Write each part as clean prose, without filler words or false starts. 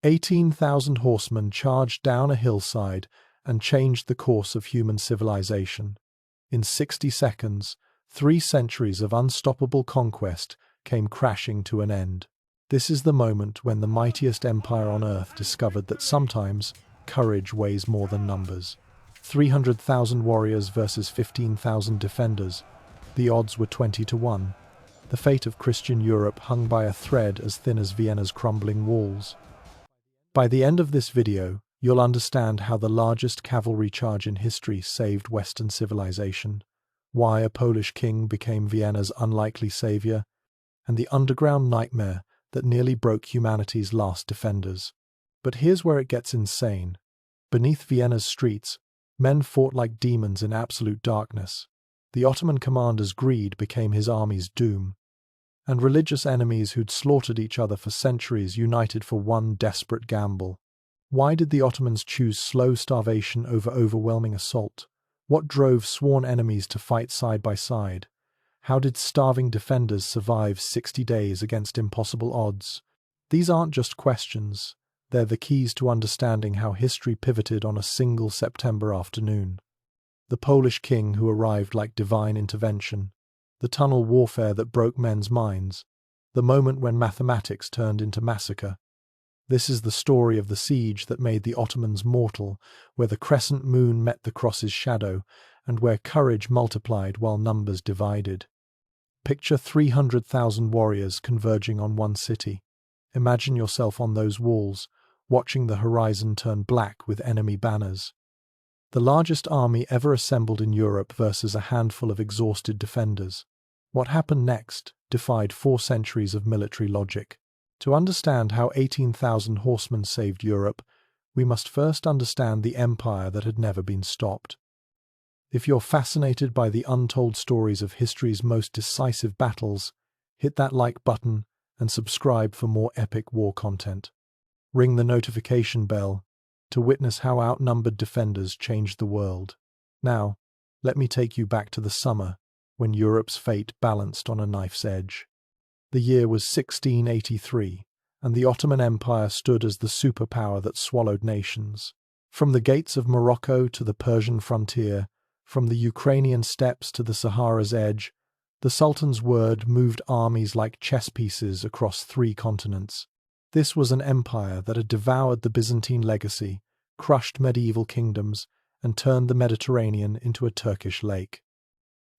18,000 horsemen charged down a hillside and changed the course of human civilization. In 60 seconds, 3 centuries of unstoppable conquest came crashing to an end. This is the moment when the mightiest empire on earth discovered that sometimes courage weighs more than numbers. 300,000 warriors versus 15,000 defenders. The odds were 20 to 1. The fate of Christian Europe hung by a thread as thin as Vienna's crumbling walls. By the end of this video, you'll understand how the largest cavalry charge in history saved Western civilization, why a Polish king became Vienna's unlikely savior, and the underground nightmare that nearly broke humanity's last defenders. But here's where it gets insane. Beneath Vienna's streets, men fought like demons in absolute darkness. The Ottoman commander's greed became his army's doom, and religious enemies who'd slaughtered each other for centuries united for one desperate gamble. Why did the Ottomans choose slow starvation over overwhelming assault? What drove sworn enemies to fight side by side? How did starving defenders survive 60 days against impossible odds? These aren't just questions, they're the keys to understanding how history pivoted on a single September afternoon. The Polish king who arrived like divine intervention, the tunnel warfare that broke men's minds, the moment when mathematics turned into massacre. This is the story of the siege that made the Ottomans mortal, where the crescent moon met the cross's shadow, and where courage multiplied while numbers divided. Picture 300,000 warriors converging on one city. Imagine yourself on those walls, watching the horizon turn black with enemy banners. The largest army ever assembled in Europe versus a handful of exhausted defenders. What happened next defied 4 centuries of military logic. To understand how 18,000 horsemen saved Europe, we must first understand the empire that had never been stopped. If you're fascinated by the untold stories of history's most decisive battles, hit that like button and subscribe for more epic war content. Ring the notification bell to witness how outnumbered defenders changed the world. Now, let me take you back to the summer, when Europe's fate balanced on a knife's edge. The year was 1683, and the Ottoman Empire stood as the superpower that swallowed nations. From the gates of Morocco to the Persian frontier, from the Ukrainian steppes to the Sahara's edge, the Sultan's word moved armies like chess pieces across 3 continents. This was an empire that had devoured the Byzantine legacy, crushed medieval kingdoms, and turned the Mediterranean into a Turkish lake.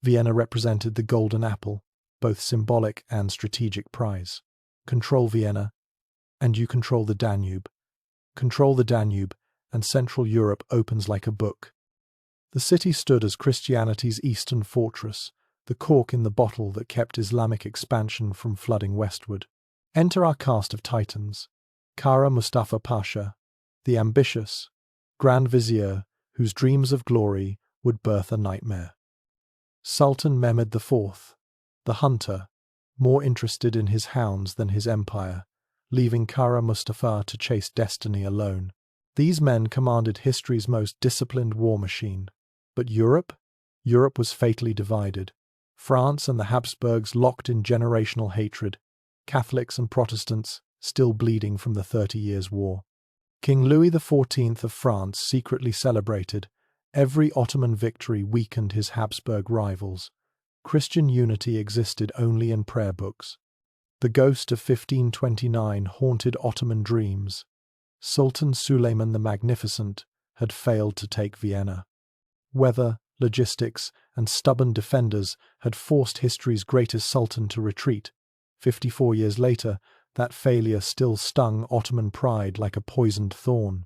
Vienna represented the golden apple, both symbolic and strategic prize. Control Vienna, and you control the Danube. Control the Danube, and Central Europe opens like a book. The city stood as Christianity's eastern fortress, the cork in the bottle that kept Islamic expansion from flooding westward. Enter our cast of titans. Kara Mustafa Pasha, the ambitious Grand Vizier whose dreams of glory would birth a nightmare. Sultan Mehmed IV, the hunter, more interested in his hounds than his empire, leaving Kara Mustafa to chase destiny alone. These men commanded history's most disciplined war machine. But Europe? Europe was fatally divided. France and the Habsburgs locked in generational hatred, Catholics and Protestants still bleeding from the 30 Years' War. King Louis XIV of France secretly celebrated. Every Ottoman victory weakened his Habsburg rivals. Christian unity existed only in prayer books. The ghost of 1529 haunted Ottoman dreams. Sultan Suleiman the Magnificent had failed to take Vienna. Weather, logistics, and stubborn defenders had forced history's greatest sultan to retreat. 54 years later, that failure still stung Ottoman pride like a poisoned thorn.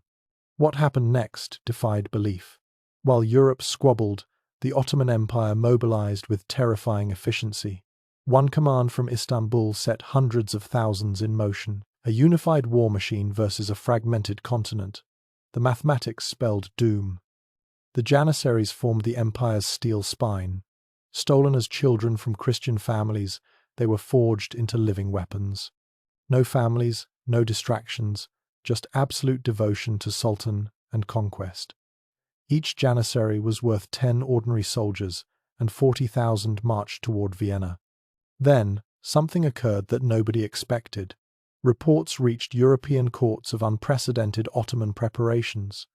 What happened next defied belief. While Europe squabbled, the Ottoman Empire mobilized with terrifying efficiency. One command from Istanbul set hundreds of thousands in motion, a unified war machine versus a fragmented continent. The mathematics spelled doom. The Janissaries formed the empire's steel spine. Stolen as children from Christian families, they were forged into living weapons. No families, no distractions, just absolute devotion to Sultan and conquest. Each Janissary was worth 10 ordinary soldiers, and 40,000 marched toward Vienna. Then, something occurred that nobody expected. Reports reached European courts of unprecedented Ottoman preparations.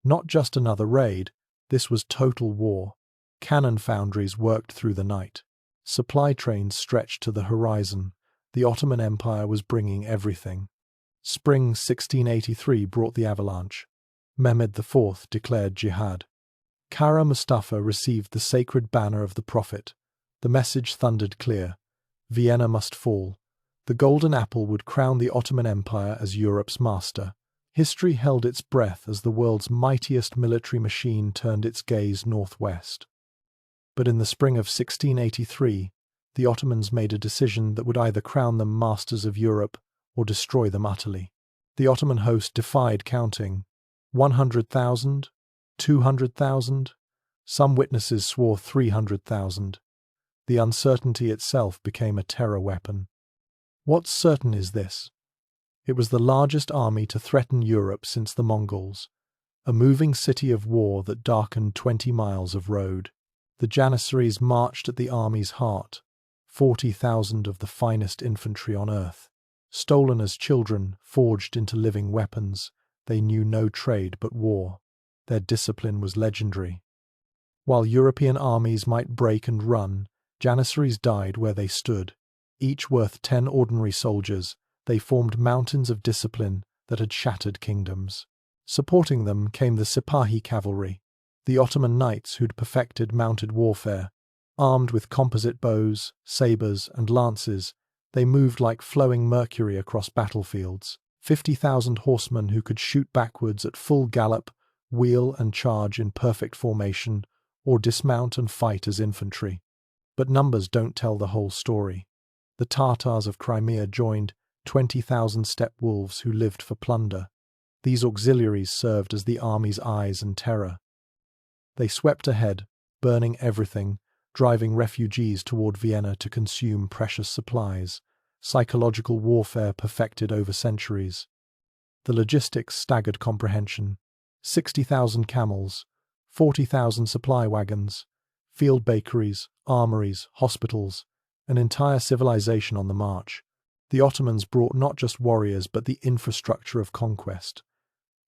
Not just another raid, this was total war. Cannon foundries worked through the night. Supply trains stretched to the horizon. The Ottoman Empire was bringing everything. Spring 1683 brought the avalanche. Mehmed IV declared jihad. Kara Mustafa received the sacred banner of the Prophet. The message thundered clear: Vienna must fall. The golden apple would crown the Ottoman Empire as Europe's master. History held its breath as the world's mightiest military machine turned its gaze northwest. But in the spring of 1683, the Ottomans made a decision that would either crown them masters of Europe or destroy them utterly. The Ottoman host defied counting. 100,000? 200,000? Some witnesses swore 300,000. The uncertainty itself became a terror weapon. What's certain is this: it was the largest army to threaten Europe since the Mongols, a moving city of war that darkened 20 miles of road. The Janissaries marched at the army's heart, 40,000 of the finest infantry on earth. Stolen as children, forged into living weapons, they knew no trade but war. Their discipline was legendary. While European armies might break and run, Janissaries died where they stood. Each worth 10 ordinary soldiers, they formed mountains of discipline that had shattered kingdoms. Supporting them came the Sipahi cavalry, the Ottoman knights who'd perfected mounted warfare. Armed with composite bows, sabres, and lances, they moved like flowing mercury across battlefields. 50,000 horsemen who could shoot backwards at full gallop, wheel and charge in perfect formation, or dismount and fight as infantry. But numbers don't tell the whole story. The Tartars of Crimea joined 20,000 steppe wolves who lived for plunder. These auxiliaries served as the army's eyes and terror. They swept ahead, burning everything, driving refugees toward Vienna to consume precious supplies, psychological warfare perfected over centuries. The logistics staggered comprehension: 60,000 camels, 40,000 supply wagons, field bakeries, armories, hospitals, an entire civilization on the march. The Ottomans brought not just warriors but the infrastructure of conquest.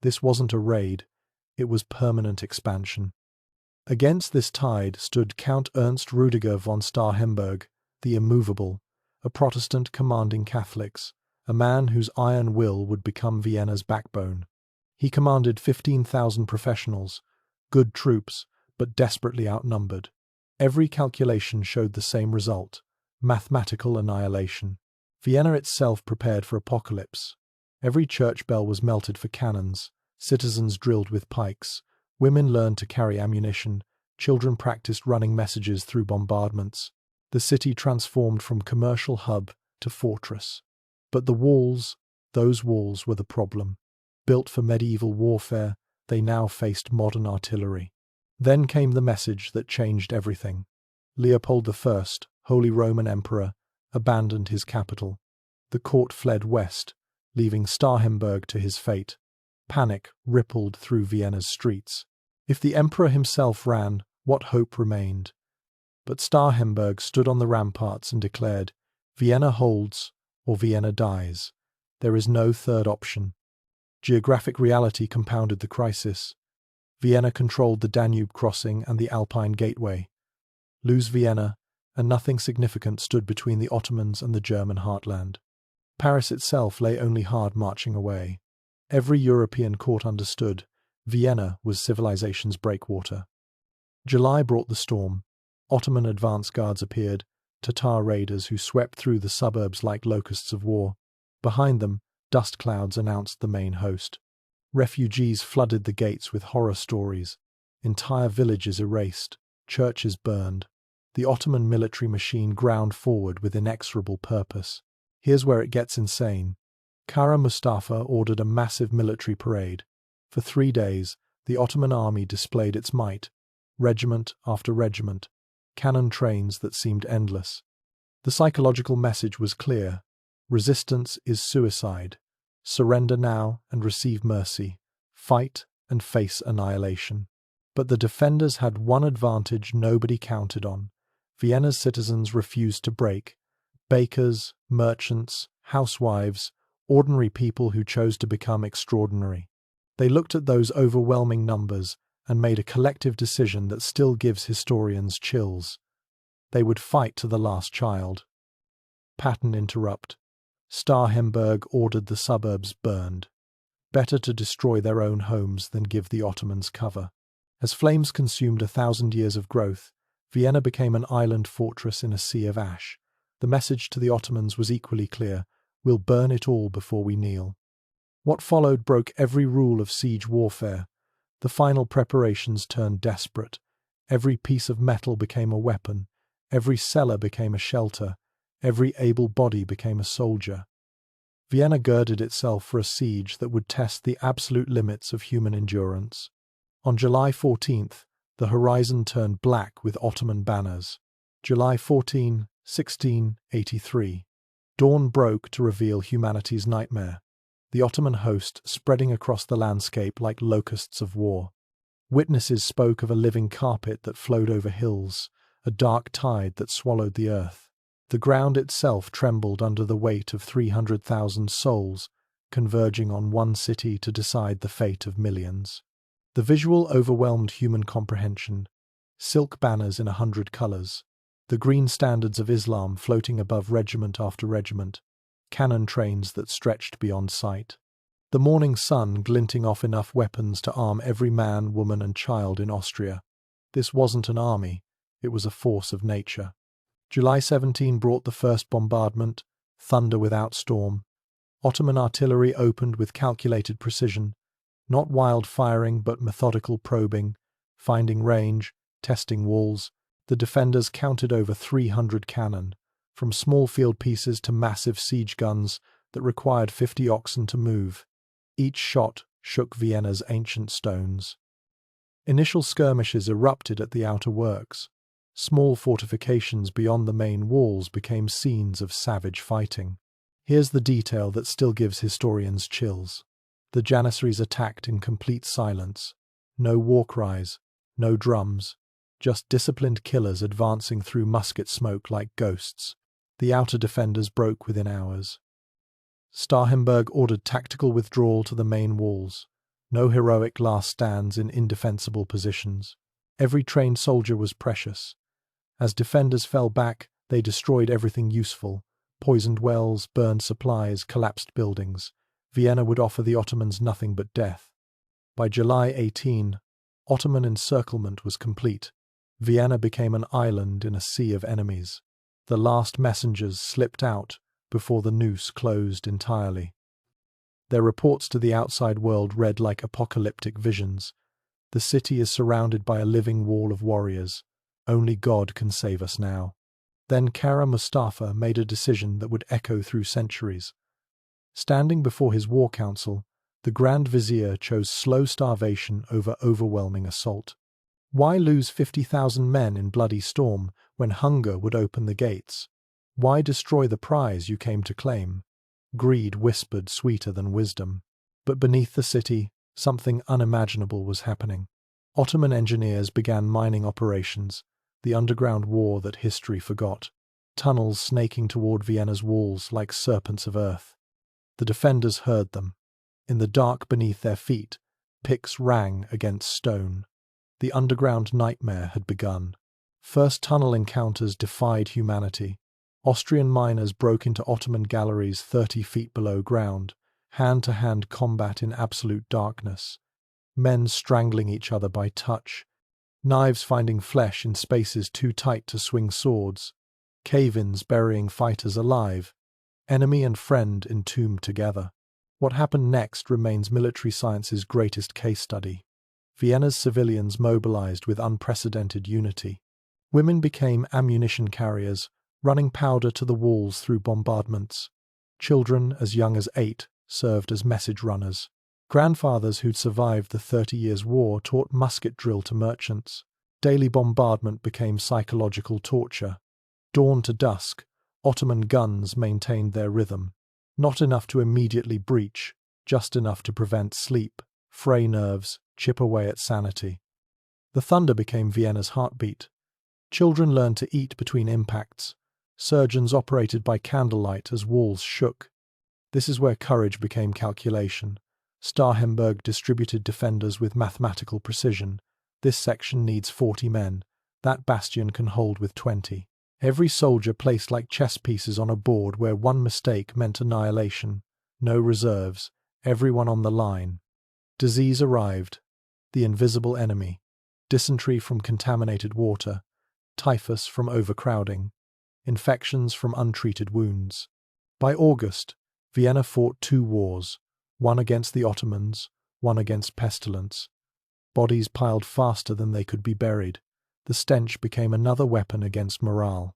This wasn't a raid, it was permanent expansion. Against this tide stood Count Ernst Rudiger von Starhemberg, the immovable, a Protestant commanding Catholics, a man whose iron will would become Vienna's backbone. He commanded 15,000 professionals, good troops, but desperately outnumbered. Every calculation showed the same result: mathematical annihilation. Vienna itself prepared for apocalypse. Every church bell was melted for cannons, citizens drilled with pikes, women learned to carry ammunition, children practiced running messages through bombardments. The city transformed from commercial hub to fortress. But the walls, those walls were the problem. Built for medieval warfare, they now faced modern artillery. Then came the message that changed everything. Leopold I, Holy Roman Emperor, abandoned his capital. The court fled west, leaving Starhemberg to his fate. Panic rippled through Vienna's streets. If the emperor himself ran, what hope remained? But Starhemberg stood on the ramparts and declared, "Vienna holds, or Vienna dies. There is no third option." Geographic reality compounded the crisis. Vienna controlled the Danube crossing and the Alpine gateway. Lose Vienna, and nothing significant stood between the Ottomans and the German heartland. Paris itself lay only hard marching away. Every European court understood Vienna was civilization's breakwater. July brought the storm. Ottoman advance guards appeared, Tatar raiders who swept through the suburbs like locusts of war. Behind them, dust clouds announced the main host. Refugees flooded the gates with horror stories. Entire villages erased, churches burned. The Ottoman military machine ground forward with inexorable purpose. Here's where it gets insane. Kara Mustafa ordered a massive military parade. For 3 days, the Ottoman army displayed its might, regiment after regiment, cannon trains that seemed endless. The psychological message was clear: resistance is suicide. Surrender now and receive mercy. Fight and face annihilation. But the defenders had one advantage nobody counted on. Vienna's citizens refused to break. Bakers, merchants, housewives, ordinary people who chose to become extraordinary. They looked at those overwhelming numbers and made a collective decision that still gives historians chills. They would fight to the last child. Pattern interrupt. Kahlenberg ordered the suburbs burned. Better to destroy their own homes than give the Ottomans cover. As flames consumed 1,000 years of growth, Vienna became an island fortress in a sea of ash. The message to the Ottomans was equally clear: we'll burn it all before we kneel. What followed broke every rule of siege warfare. The final preparations turned desperate. Every piece of metal became a weapon. Every cellar became a shelter. Every able body became a soldier. Vienna girded itself for a siege that would test the absolute limits of human endurance. On July 14th, the horizon turned black with Ottoman banners. July 14, 1683. Dawn broke to reveal humanity's nightmare. The Ottoman host spreading across the landscape like locusts of war. Witnesses spoke of a living carpet that flowed over hills, a dark tide that swallowed the earth. The ground itself trembled under the weight of 300,000 souls, converging on one city to decide the fate of millions. The visual overwhelmed human comprehension. Silk banners in 100 colors. The green standards of Islam floating above regiment after regiment. Cannon trains that stretched beyond sight. The morning sun glinting off enough weapons to arm every man, woman, and child in Austria. This wasn't an army, it was a force of nature. July 17 brought the first bombardment, thunder without storm. Ottoman artillery opened with calculated precision, not wild firing but methodical probing, finding range, testing walls. The defenders counted over 300 cannon, from small field pieces to massive siege guns that required 50 oxen to move. Each shot shook Vienna's ancient stones. Initial skirmishes erupted at the outer works. Small fortifications beyond the main walls became scenes of savage fighting. Here's the detail that still gives historians chills. The Janissaries attacked in complete silence. No war cries, no drums, just disciplined killers advancing through musket smoke like ghosts. The outer defenders broke within hours. Kahlenberg ordered tactical withdrawal to the main walls. No heroic last stands in indefensible positions. Every trained soldier was precious. As defenders fell back, they destroyed everything useful. Poisoned wells, burned supplies, collapsed buildings. Vienna would offer the Ottomans nothing but death. By July 18, Ottoman encirclement was complete. Vienna became an island in a sea of enemies. The last messengers slipped out before the noose closed entirely. Their reports to the outside world read like apocalyptic visions. The city is surrounded by a living wall of warriors. Only God can save us now. Then Kara Mustafa made a decision that would echo through centuries. Standing before his war council, the Grand Vizier chose slow starvation over overwhelming assault. Why lose 50,000 men in bloody storm when hunger would open the gates? Why destroy the prize you came to claim? Greed whispered sweeter than wisdom. But beneath the city, something unimaginable was happening. Ottoman engineers began mining operations, the underground war that history forgot. Tunnels snaking toward Vienna's walls like serpents of earth. The defenders heard them. In the dark beneath their feet, picks rang against stone. The underground nightmare had begun. First tunnel encounters defied humanity. Austrian miners broke into Ottoman galleries 30 feet below ground, hand-to-hand combat in absolute darkness. Men strangling each other by touch. Knives finding flesh in spaces too tight to swing swords. Cave-ins burying fighters alive. Enemy and friend entombed together. What happened next remains military science's greatest case study. Vienna's civilians mobilized with unprecedented unity. Women became ammunition carriers, running powder to the walls through bombardments. Children as young as 8 served as message runners. Grandfathers who'd survived the 30 Years' War taught musket drill to merchants. Daily bombardment became psychological torture. Dawn to dusk, Ottoman guns maintained their rhythm. Not enough to immediately breach, just enough to prevent sleep, fray nerves, chip away at sanity. The thunder became Vienna's heartbeat. Children learned to eat between impacts. Surgeons operated by candlelight as walls shook. This is where courage became calculation. Kahlenberg distributed defenders with mathematical precision. This section needs 40 men. That bastion can hold with 20. Every soldier placed like chess pieces on a board where one mistake meant annihilation. No reserves. Everyone on the line. Disease arrived. The invisible enemy. Dysentery from contaminated water. Typhus from overcrowding. Infections from untreated wounds. By August, Vienna fought 2 wars, one against the Ottomans, one against pestilence. Bodies piled faster than they could be buried. The stench became another weapon against morale.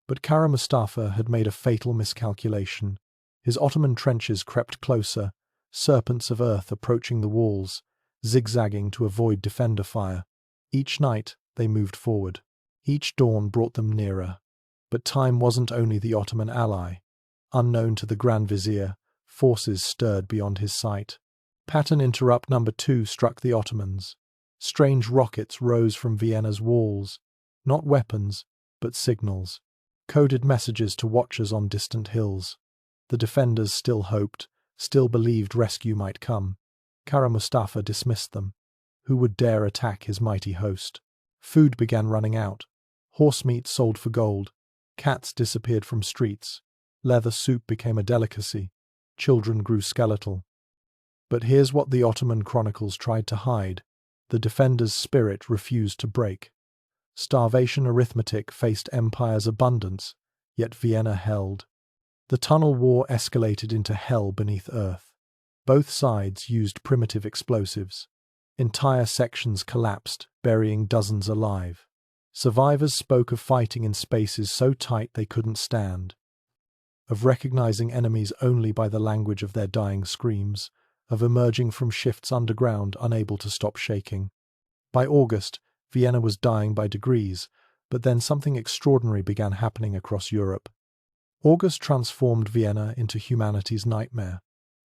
But Kara Mustafa had made a fatal miscalculation. His Ottoman trenches crept closer, serpents of earth approaching the walls, zigzagging to avoid defender fire. Each night they moved forward. Each dawn brought them nearer. But time wasn't only the Ottoman ally. Unknown to the Grand Vizier, forces stirred beyond his sight. Pattern interrupt number 2 struck the Ottomans. Strange rockets rose from Vienna's walls. Not weapons, but signals. Coded messages to watchers on distant hills. The defenders still hoped, still believed rescue might come. Kara Mustafa dismissed them. Who would dare attack his mighty host? Food began running out. Horse meat sold for gold. Cats disappeared from streets. Leather soup became a delicacy. Children grew skeletal. But here's what the Ottoman chronicles tried to hide. The defenders' spirit refused to break. Starvation arithmetic faced empire's abundance, yet Vienna held. The tunnel war escalated into hell beneath earth. Both sides used primitive explosives. Entire sections collapsed, burying dozens alive. Survivors spoke of fighting in spaces so tight they couldn't stand, of recognizing enemies only by the language of their dying screams, of emerging from shifts underground unable to stop shaking. By August, Vienna was dying by degrees, but then something extraordinary began happening across Europe. August transformed Vienna into humanity's nightmare.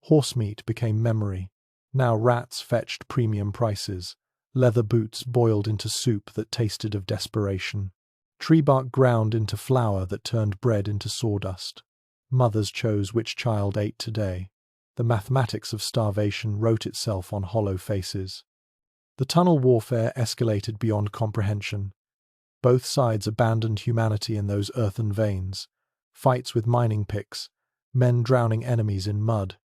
Horsemeat became memory. Now rats fetched premium prices. Leather boots boiled into soup that tasted of desperation. Tree bark ground into flour that turned bread into sawdust. Mothers chose which child ate today. The mathematics of starvation wrote itself on hollow faces. The tunnel warfare escalated beyond comprehension. Both sides abandoned humanity in those earthen veins. Fights with mining picks, men drowning enemies in mud.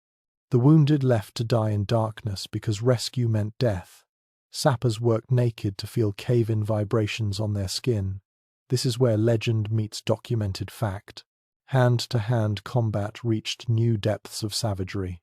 The wounded left to die in darkness because rescue meant death. Sappers worked naked to feel cave-in vibrations on their skin. This is where legend meets documented fact. Hand-to-hand combat reached new depths of savagery.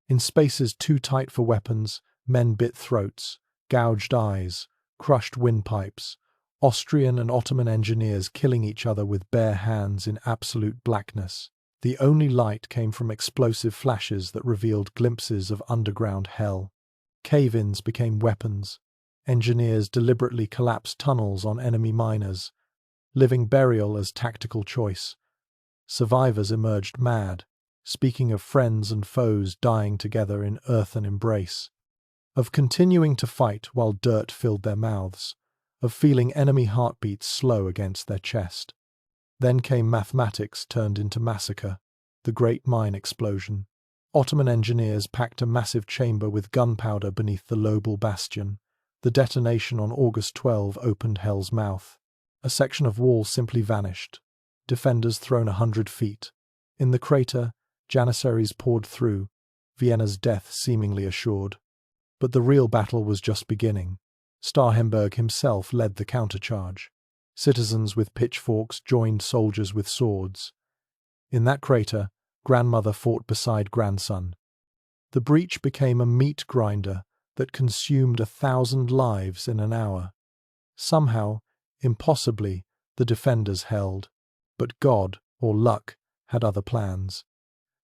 In spaces too tight for weapons, men bit throats, gouged eyes, crushed windpipes. Austrian and Ottoman engineers killing each other with bare hands in absolute blackness. The only light came from explosive flashes that revealed glimpses of underground hell. Cave-ins became weapons. Engineers deliberately collapsed tunnels on enemy miners. Living burial as tactical choice. Survivors emerged mad, speaking of friends and foes dying together in earthen embrace. Of continuing to fight while dirt filled their mouths. Of feeling enemy heartbeats slow against their chest. Then came mathematics turned into massacre. The Great Mine Explosion. Ottoman engineers packed a massive chamber with gunpowder beneath the Lobel bastion. The detonation on August 12 opened hell's mouth. A section of wall simply vanished. Defenders thrown 100 feet. In the crater, janissaries poured through, Vienna's death seemingly assured. But the real battle was just beginning. Kahlenberg himself led the countercharge. Citizens with pitchforks joined soldiers with swords. In that crater, grandmother fought beside grandson. The breach became a meat grinder that consumed 1,000 lives in an hour. Somehow, impossibly, the defenders held. But God, or luck, had other plans.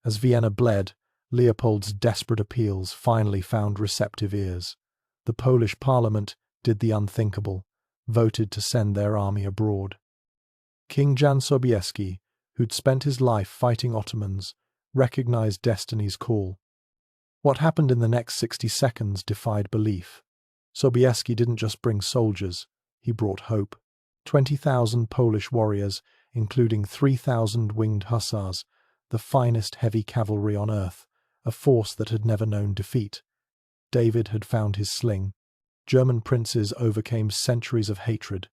As Vienna bled, Leopold's desperate appeals finally found receptive ears. The Polish parliament did the unthinkable, voted to send their army abroad. King Jan Sobieski, who'd spent his life fighting Ottomans, recognized destiny's call. What happened in the next 60 seconds defied belief. Sobieski didn't just bring soldiers, he brought hope. 20,000 Polish warriors, including 3,000 Winged Hussars, the finest heavy cavalry on earth, a force that had never known defeat. David had found his sling. German princes overcame centuries of hatred.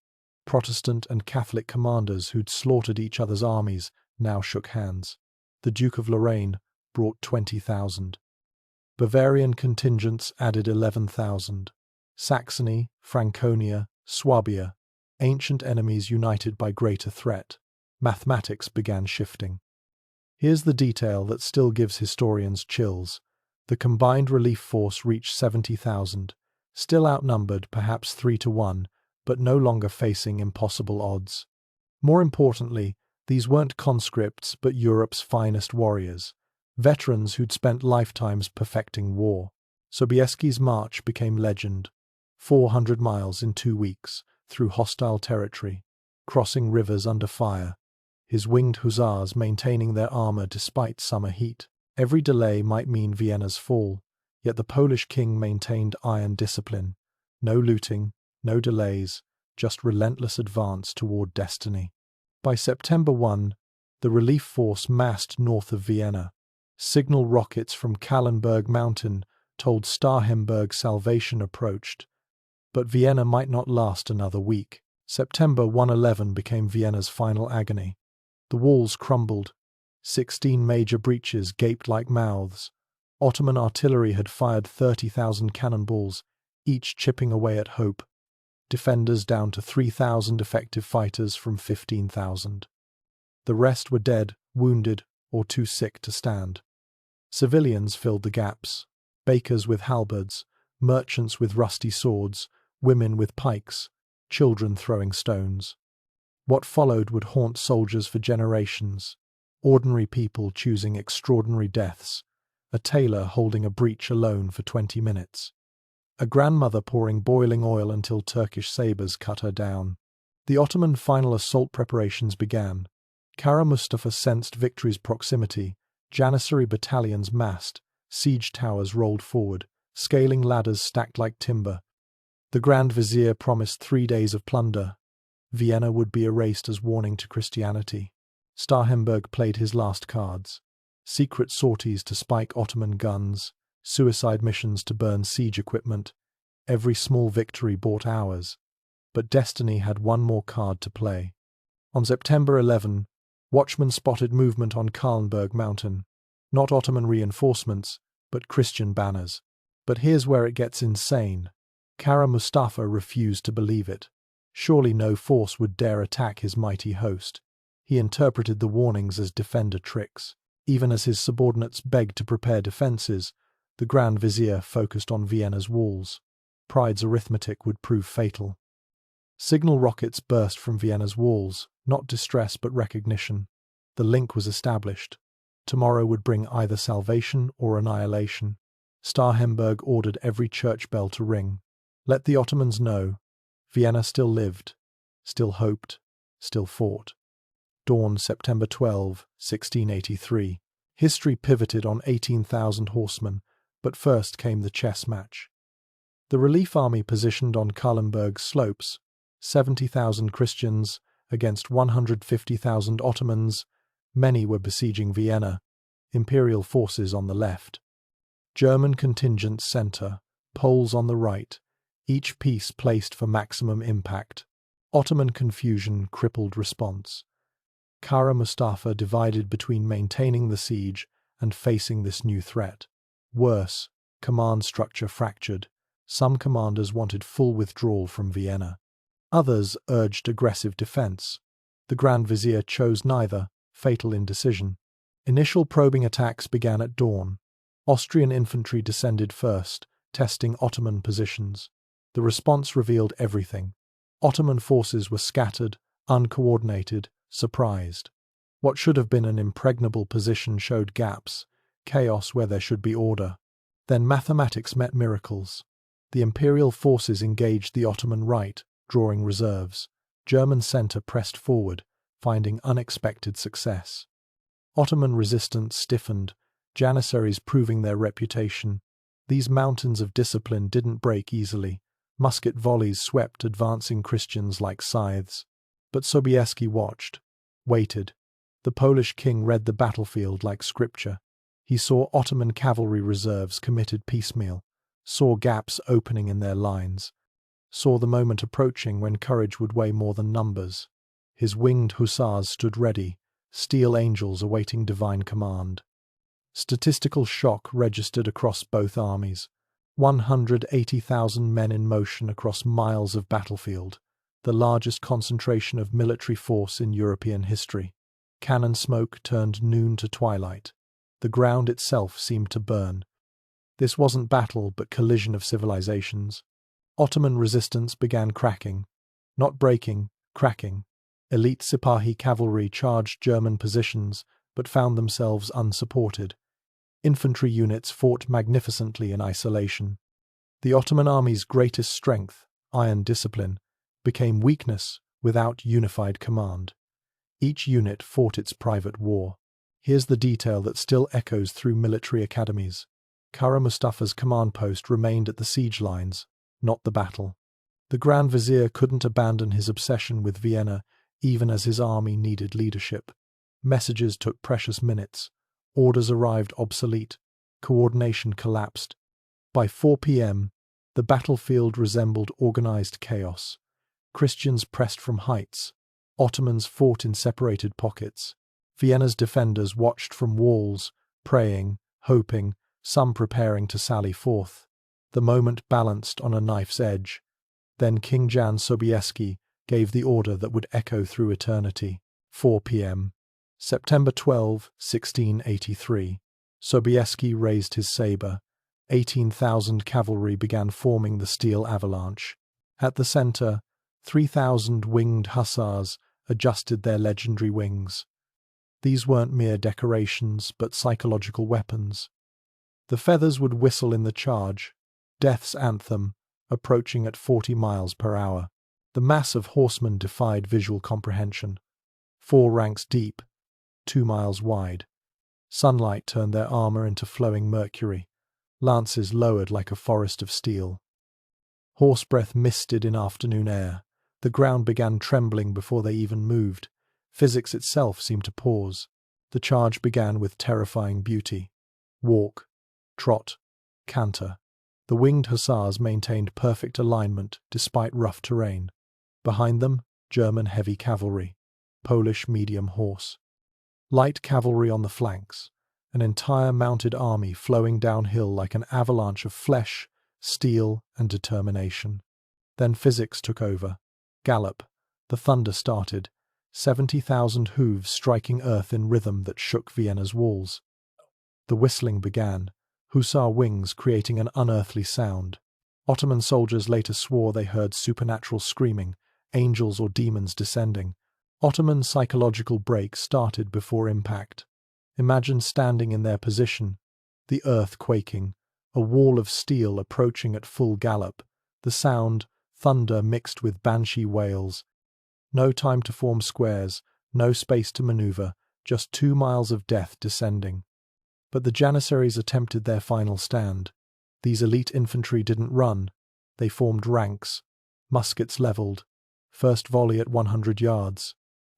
Protestant and Catholic commanders who'd slaughtered each other's armies now shook hands. The Duke of Lorraine brought 20,000. Bavarian contingents added 11,000. Saxony, Franconia, Swabia, ancient enemies united by greater threat. Mathematics began shifting. Here's the detail that still gives historians chills. The combined relief force reached 70,000, still outnumbered perhaps 3-1, but no longer facing impossible odds. More importantly, these weren't conscripts but Europe's finest warriors, veterans who'd spent lifetimes perfecting war. Sobieski's march became legend. 400 miles in 2 weeks, through hostile territory, crossing rivers under fire, his winged hussars maintaining their armor despite summer heat. Every delay might mean Vienna's fall, yet the Polish king maintained iron discipline. No looting, no delays, just relentless advance toward destiny. By September 1, the relief force massed north of Vienna. Signal rockets from Kahlenberg mountain told Starhemberg's salvation approached. But Vienna might not last another week. September 111 became Vienna's final agony. The walls crumbled. 16 major breaches gaped like mouths. Ottoman artillery had fired 30,000 cannonballs, each chipping away at hope. Defenders down to 3,000 effective fighters from 15,000. The rest were dead, wounded, or too sick to stand. Civilians filled the gaps. Bakers with halberds, merchants with rusty swords, women with pikes, children throwing stones. What followed would haunt soldiers for generations. Ordinary people choosing extraordinary deaths. A tailor holding a breech alone for 20 minutes. A grandmother pouring boiling oil until Turkish sabres cut her down. The Ottoman final assault preparations began. Kara Mustafa sensed victory's proximity. Janissary battalions massed. Siege towers rolled forward. Scaling ladders stacked like timber. The Grand Vizier promised 3 days of plunder. Vienna would be erased as warning to Christianity. Starhemberg played his last cards. Secret sorties to spike Ottoman guns, suicide missions to burn siege equipment. Every small victory bought hours. But destiny had one more card to play. On September 11, watchmen spotted movement on Kahlenberg mountain. Not Ottoman reinforcements, but Christian banners. But here's where it gets insane. Kara Mustafa refused to believe it. Surely no force would dare attack his mighty host. He interpreted the warnings as defender tricks. Even as his subordinates begged to prepare defences, the Grand Vizier focused on Vienna's walls. Pride's arithmetic would prove fatal. Signal rockets burst from Vienna's walls, not distress but recognition. The link was established. Tomorrow would bring either salvation or annihilation. Starhemberg ordered every church bell to ring. Let the Ottomans know. Vienna still lived, still hoped, still fought. Dawn, September 12, 1683. History pivoted on 18,000 horsemen, but first came the chess match. The relief army positioned on Kahlenberg's slopes, 70,000 Christians against 150,000 Ottomans. Many were besieging Vienna, Imperial forces on the left. German contingents center, Poles on the right, each piece placed for maximum impact. Ottoman confusion crippled response. Kara Mustafa divided between maintaining the siege and facing this new threat. Worse, command structure fractured. Some commanders wanted full withdrawal from Vienna. Others urged aggressive defense. The Grand Vizier chose neither, fatal indecision. Initial probing attacks began at dawn. Austrian infantry descended first, testing Ottoman positions. The response revealed everything. Ottoman forces were scattered, uncoordinated, surprised. What should have been an impregnable position showed gaps, chaos where there should be order. Then mathematics met miracles. The Imperial forces engaged the Ottoman right, drawing reserves. German center pressed forward, finding unexpected success. Ottoman resistance stiffened, Janissaries proving their reputation. These mountains of discipline didn't break easily. Musket volleys swept advancing Christians like scythes. But Sobieski watched, waited. The Polish king read the battlefield like scripture. He saw Ottoman cavalry reserves committed piecemeal, saw gaps opening in their lines, saw the moment approaching when courage would weigh more than numbers. His winged hussars stood ready, steel angels awaiting divine command. Statistical shock registered across both armies. 180,000 men in motion across miles of battlefield, the largest concentration of military force in European history. Cannon smoke turned noon to twilight. The ground itself seemed to burn. This wasn't battle, but collision of civilizations. Ottoman resistance began cracking. Not breaking, cracking. Elite Sipahi cavalry charged German positions, but found themselves unsupported. Infantry units fought magnificently in isolation. The Ottoman army's greatest strength, iron discipline, became weakness without unified command. Each unit fought its private war. Here's the detail that still echoes through military academies. Kara Mustafa's command post remained at the siege lines, not the battle. The Grand Vizier couldn't abandon his obsession with Vienna, even as his army needed leadership. Messages took precious minutes. Orders arrived obsolete. Coordination collapsed. By 4 p.m., the battlefield resembled organized chaos. Christians pressed from heights. Ottomans fought in separated pockets. Vienna's defenders watched from walls, praying, hoping, some preparing to sally forth. The moment balanced on a knife's edge. Then King Grand Sobieski gave the order that would echo through eternity. 4 p.m. September 12, 1683. Sobieski raised his saber. 18,000 cavalry began forming the steel avalanche. At the center, 3,000 winged hussars adjusted their legendary wings. These weren't mere decorations, but psychological weapons. The feathers would whistle in the charge, death's anthem, approaching at 40 miles per hour. The mass of horsemen defied visual comprehension. 4 ranks deep, 2 miles wide. Sunlight turned their armor into flowing mercury. Lances lowered like a forest of steel. Horse breath misted in afternoon air. The ground began trembling before they even moved. Physics itself seemed to pause. The charge began with terrifying beauty. Walk, trot, canter. The winged hussars maintained perfect alignment despite rough terrain. Behind them, German heavy cavalry, Polish medium horse. Light cavalry on the flanks, an entire mounted army flowing downhill like an avalanche of flesh, steel, and determination. Then physics took over. Gallop. The thunder started. 70,000 hooves striking earth in rhythm that shook Vienna's walls. The whistling began, hussar wings creating an unearthly sound. Ottoman soldiers later swore they heard supernatural screaming, angels or demons descending. Ottoman psychological break started before impact. Imagine standing in their position, the earth quaking, a wall of steel approaching at full gallop, the sound, thunder mixed with banshee wails. No time to form squares, no space to maneuver, just 2 miles of death descending. But the Janissaries attempted their final stand. These elite infantry didn't run. They formed ranks, muskets leveled, first volley at 100 yards.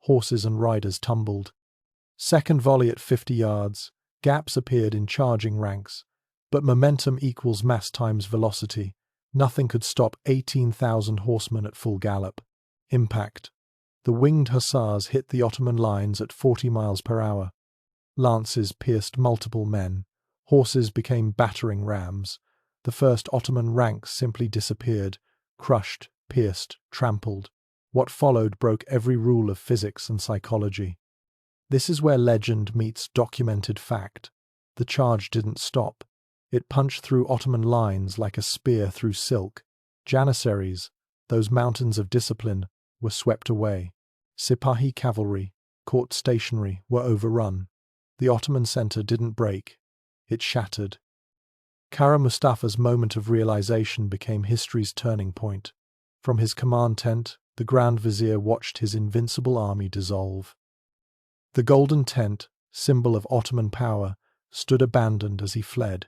Horses and riders tumbled. Second volley at 50 yards. Gaps appeared in charging ranks. But momentum equals mass times velocity. Nothing could stop 18,000 horsemen at full gallop. Impact. The winged hussars hit the Ottoman lines at 40 miles per hour. Lances pierced multiple men. Horses became battering rams. The first Ottoman ranks simply disappeared, crushed, pierced, trampled. What followed broke every rule of physics and psychology. This is where legend meets documented fact. The charge didn't stop. It punched through Ottoman lines like a spear through silk. Janissaries, those mountains of discipline, were swept away. Sipahi cavalry, caught stationary, were overrun. The Ottoman center didn't break. It shattered. Kara Mustafa's moment of realization became history's turning point. From his command tent, the Grand Vizier watched his invincible army dissolve. The golden tent, symbol of Ottoman power, stood abandoned as he fled.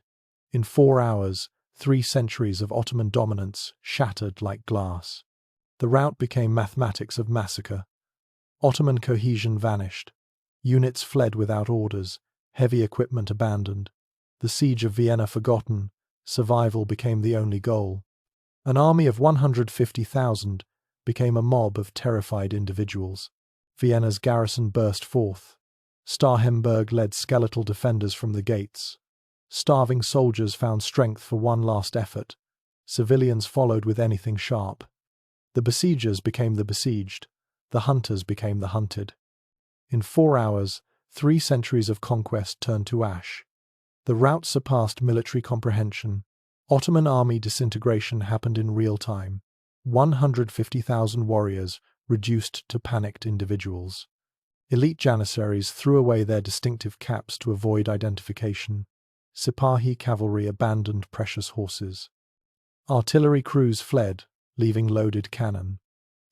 In 4 hours, 3 centuries of Ottoman dominance shattered like glass. The rout became mathematics of massacre. Ottoman cohesion vanished. Units fled without orders, heavy equipment abandoned, the siege of Vienna forgotten, survival became the only goal. An army of 150,000 became a mob of terrified individuals. Vienna's garrison burst forth. Kahlenberg led skeletal defenders from the gates. Starving soldiers found strength for one last effort. Civilians followed with anything sharp. The besiegers became the besieged. The hunters became the hunted. In 4 hours, 3 centuries of conquest turned to ash. The rout surpassed military comprehension. Ottoman army disintegration happened in real time. 150,000 warriors reduced to panicked individuals. Elite janissaries threw away their distinctive caps to avoid identification. Sipahi cavalry abandoned precious horses. Artillery crews fled, leaving loaded cannon.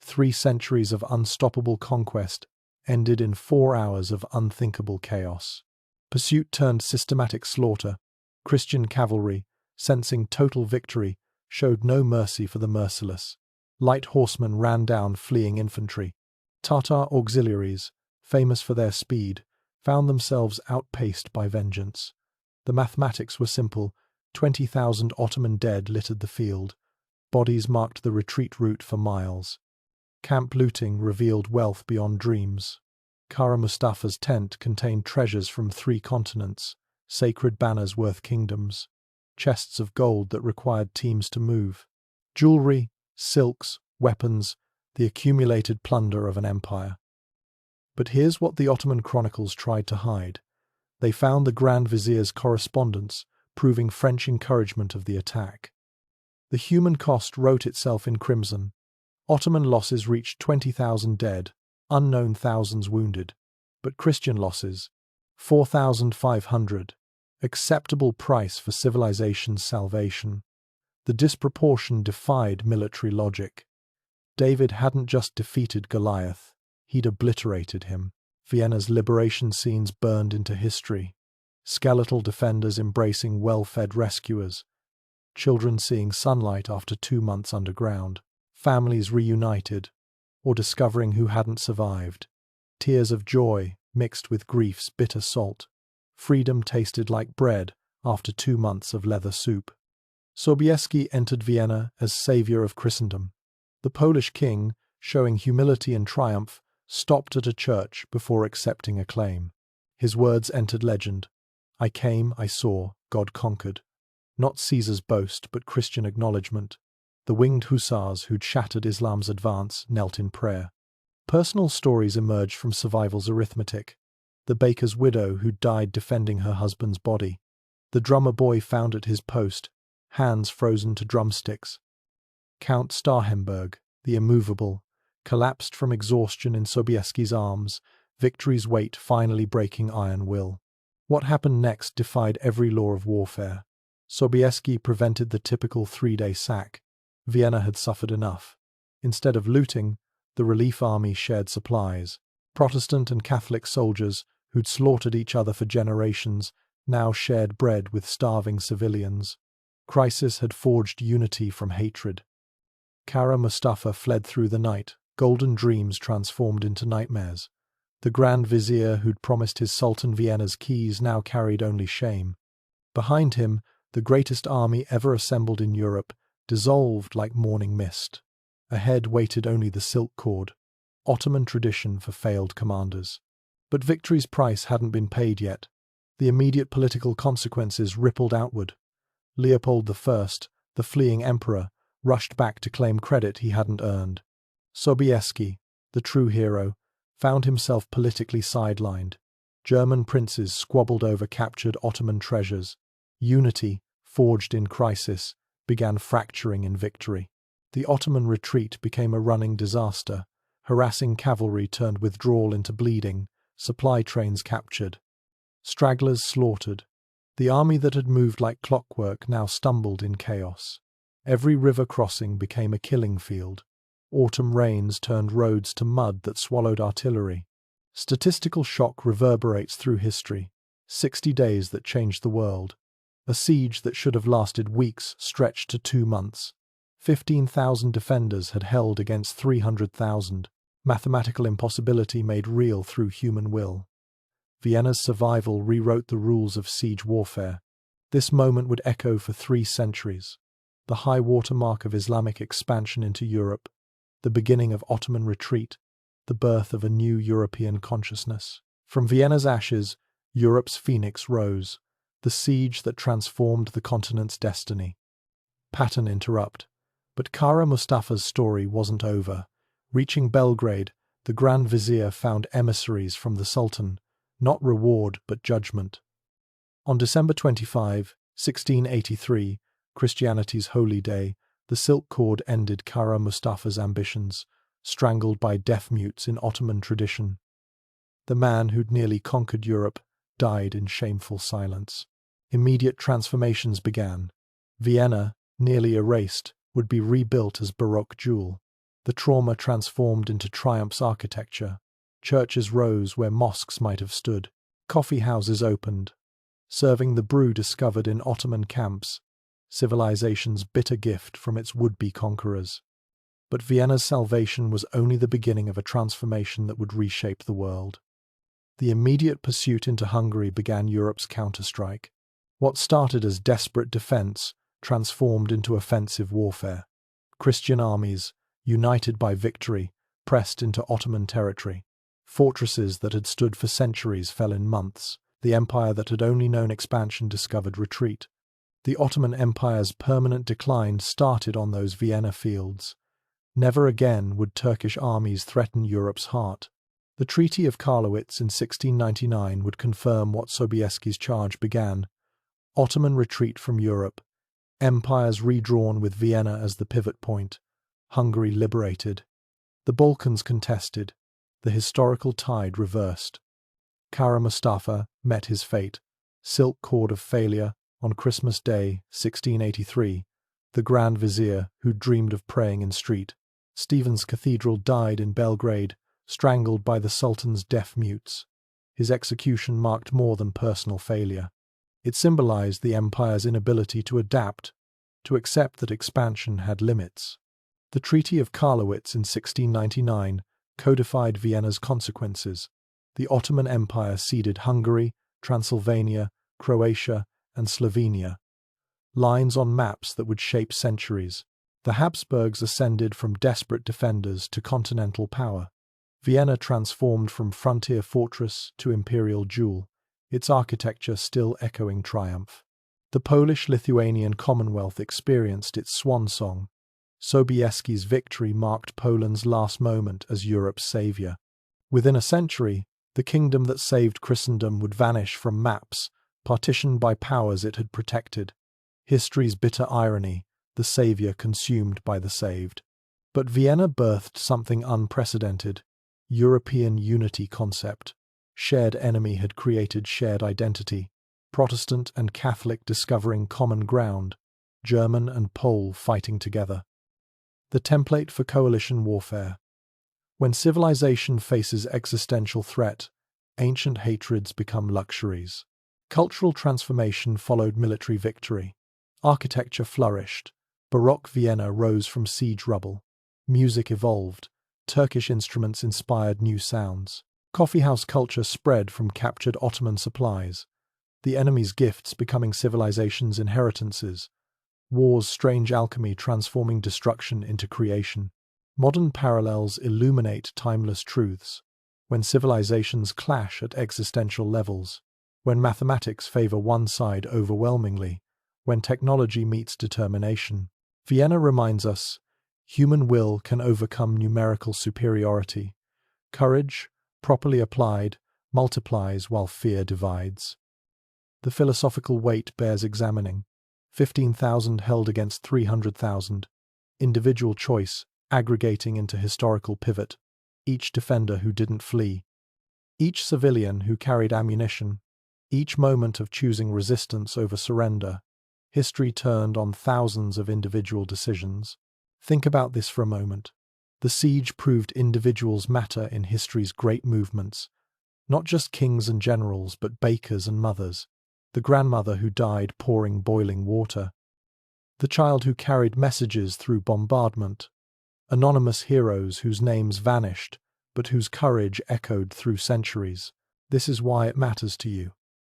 3 centuries of unstoppable conquest ended in 4 hours of unthinkable chaos. Pursuit turned systematic slaughter. Christian cavalry, sensing total victory, showed no mercy for the merciless. Light horsemen ran down fleeing infantry. Tatar auxiliaries, famous for their speed, found themselves outpaced by vengeance. The mathematics were simple. 20,000 Ottoman dead littered the field. Bodies marked the retreat route for miles. Camp looting revealed wealth beyond dreams. Kara Mustafa's tent contained treasures from 3 continents, sacred banners worth kingdoms, chests of gold that required teams to move, jewelry, silks, weapons, the accumulated plunder of an empire. But here's what the Ottoman chronicles tried to hide. They found the Grand Vizier's correspondence, proving French encouragement of the attack. The human cost wrote itself in crimson. Ottoman losses reached 20,000 dead, unknown thousands wounded. But Christian losses, 4,500. Acceptable price for civilization's salvation. The disproportion defied military logic. David hadn't just defeated Goliath, he'd obliterated him. Vienna's liberation scenes burned into history. Skeletal defenders embracing well-fed rescuers. Children seeing sunlight after 2 months underground. Families reunited, or discovering who hadn't survived. Tears of joy mixed with grief's bitter salt. Freedom tasted like bread after 2 months of leather soup. Sobieski entered Vienna as savior of Christendom. The Polish king, showing humility and triumph, stopped at a church before accepting acclaim. His words entered legend. I came, I saw, God conquered. Not Caesar's boast, but Christian acknowledgement. The Winged Hussars who'd shattered Islam's advance knelt in prayer. Personal stories emerged from survival's arithmetic. The baker's widow who died defending her husband's body. The drummer boy found at his post, hands frozen to drumsticks. Count Kahlenberg, the immovable, collapsed from exhaustion in Sobieski's arms, victory's weight finally breaking iron will. What happened next defied every law of warfare. Sobieski prevented the typical 3-day sack. Vienna had suffered enough. Instead of looting, the relief army shared supplies. Protestant and Catholic soldiers, who'd slaughtered each other for generations, now shared bread with starving civilians. Crisis had forged unity from hatred. Kara Mustafa fled through the night, golden dreams transformed into nightmares. The Grand Vizier who'd promised his Sultan Vienna's keys now carried only shame. Behind him, the greatest army ever assembled in Europe dissolved like morning mist. Ahead waited only the silk cord, Ottoman tradition for failed commanders. But victory's price hadn't been paid yet. The immediate political consequences rippled outward. Leopold I, the fleeing emperor, rushed back to claim credit he hadn't earned. Sobieski, the true hero, found himself politically sidelined. German princes squabbled over captured Ottoman treasures. Unity, forged in crisis, began fracturing in victory. The Ottoman retreat became a running disaster. Harassing cavalry turned withdrawal into bleeding, supply trains captured. Stragglers slaughtered. The army that had moved like clockwork now stumbled in chaos. Every river crossing became a killing field. Autumn rains turned roads to mud that swallowed artillery. Statistical shock reverberates through history. 60 days that changed the world. A siege that should have lasted weeks stretched to 2 months. 15,000 defenders had held against 300,000. Mathematical impossibility made real through human will. Vienna's survival rewrote the rules of siege warfare. This moment would echo for 3 centuries. The high watermark of Islamic expansion into Europe, the beginning of Ottoman retreat, the birth of a new European consciousness. From Vienna's ashes, Europe's phoenix rose, the siege that transformed the continent's destiny. Pattern interrupt. But Kara Mustafa's story wasn't over. Reaching Belgrade, the Grand Vizier found emissaries from the Sultan, not reward but judgment. On December 25, 1683, Christianity's holy day, the silk cord ended Kara Mustafa's ambitions, strangled by deaf mutes in Ottoman tradition. The man who'd nearly conquered Europe died in shameful silence. Immediate transformations began. Vienna, nearly erased, would be rebuilt as Baroque jewel. The trauma transformed into triumph's architecture. Churches rose where mosques might have stood. Coffee houses opened, serving the brew discovered in Ottoman camps, civilization's bitter gift from its would-be conquerors. But Vienna's salvation was only the beginning of a transformation that would reshape the world. The immediate pursuit into Hungary began Europe's counterstrike. What started as desperate defense transformed into offensive warfare. Christian armies, united by victory, pressed into Ottoman territory. Fortresses that had stood for centuries fell in months. The empire that had only known expansion discovered retreat. The Ottoman Empire's permanent decline started on those Vienna fields. Never again would Turkish armies threaten Europe's heart. The Treaty of Karlowitz in 1699 would confirm what Sobieski's charge began. Ottoman retreat from Europe. Empires redrawn with Vienna as the pivot point. Hungary liberated. The Balkans contested. The historical tide reversed. Kara Mustafa met his fate. Silk cord of failure on Christmas Day, 1683. The Grand Vizier, who dreamed of praying in street. Stephen's Cathedral died in Belgrade, strangled by the Sultan's deaf mutes. His execution marked more than personal failure. It symbolized the empire's inability to adapt, to accept that expansion had limits. The Treaty of Karlowitz in 1699 codified Vienna's consequences. The Ottoman Empire ceded Hungary, Transylvania, Croatia, and Slovenia. Lines on maps that would shape centuries. The Habsburgs ascended from desperate defenders to continental power. Vienna transformed from frontier fortress to imperial jewel, its architecture still echoing triumph. The Polish-Lithuanian Commonwealth experienced its swan song. Sobieski's victory marked Poland's last moment as Europe's savior. Within a century, the kingdom that saved Christendom would vanish from maps, partitioned by powers it had protected. History's bitter irony, the savior consumed by the saved. But Vienna birthed something unprecedented. European unity concept. Shared enemy had created shared identity. Protestant and Catholic discovering common ground. German and Pole fighting together. The template for coalition warfare. When civilization faces existential threat, ancient hatreds become luxuries. Cultural transformation followed military victory. Architecture flourished. Baroque Vienna rose from siege rubble. Music evolved. Turkish instruments inspired new sounds. Coffeehouse culture spread from captured Ottoman supplies. The enemy's gifts becoming civilization's inheritances. War's strange alchemy transforming destruction into creation. Modern parallels illuminate timeless truths. When civilizations clash at existential levels. When mathematics favor one side overwhelmingly. When technology meets determination. Vienna reminds us, human will can overcome numerical superiority. Courage, properly applied, multiplies while fear divides. The philosophical weight bears examining. 15,000 held against 300,000. Individual choice, aggregating into historical pivot. Each defender who didn't flee. Each civilian who carried ammunition. Each moment of choosing resistance over surrender. History turned on thousands of individual decisions. Think about this for a moment. The siege proved individuals matter in history's great movements. Not just kings and generals, but bakers and mothers. The grandmother who died pouring boiling water. The child who carried messages through bombardment. Anonymous heroes whose names vanished, but whose courage echoed through centuries. This is why it matters to you.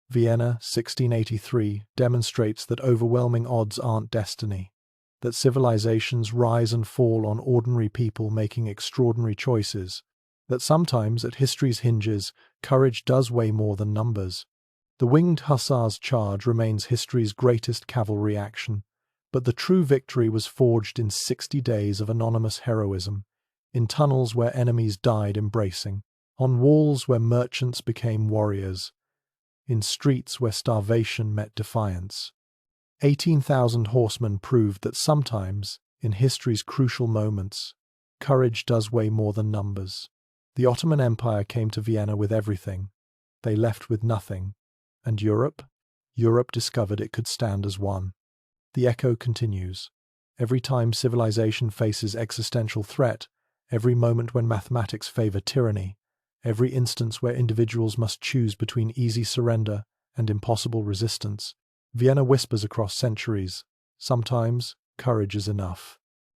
Vienna, 1683, demonstrates that overwhelming odds aren't destiny, that civilizations rise and fall on ordinary people making extraordinary choices, that sometimes, at history's hinges, courage does weigh more than numbers. The Winged Hussars charge remains history's greatest cavalry action, but the true victory was forged in 60 days of anonymous heroism, in tunnels where enemies died embracing, on walls where merchants became warriors, in streets where starvation met defiance. 18,000 horsemen proved that sometimes, in history's crucial moments, courage does weigh more than numbers. The Ottoman Empire came to Vienna with everything. They left with nothing. And Europe? Europe discovered it could stand as one. The echo continues. Every time civilization faces existential threat, every moment when mathematics favor tyranny, every instance where individuals must choose between easy surrender and impossible resistance, Vienna whispers across centuries, sometimes courage is enough.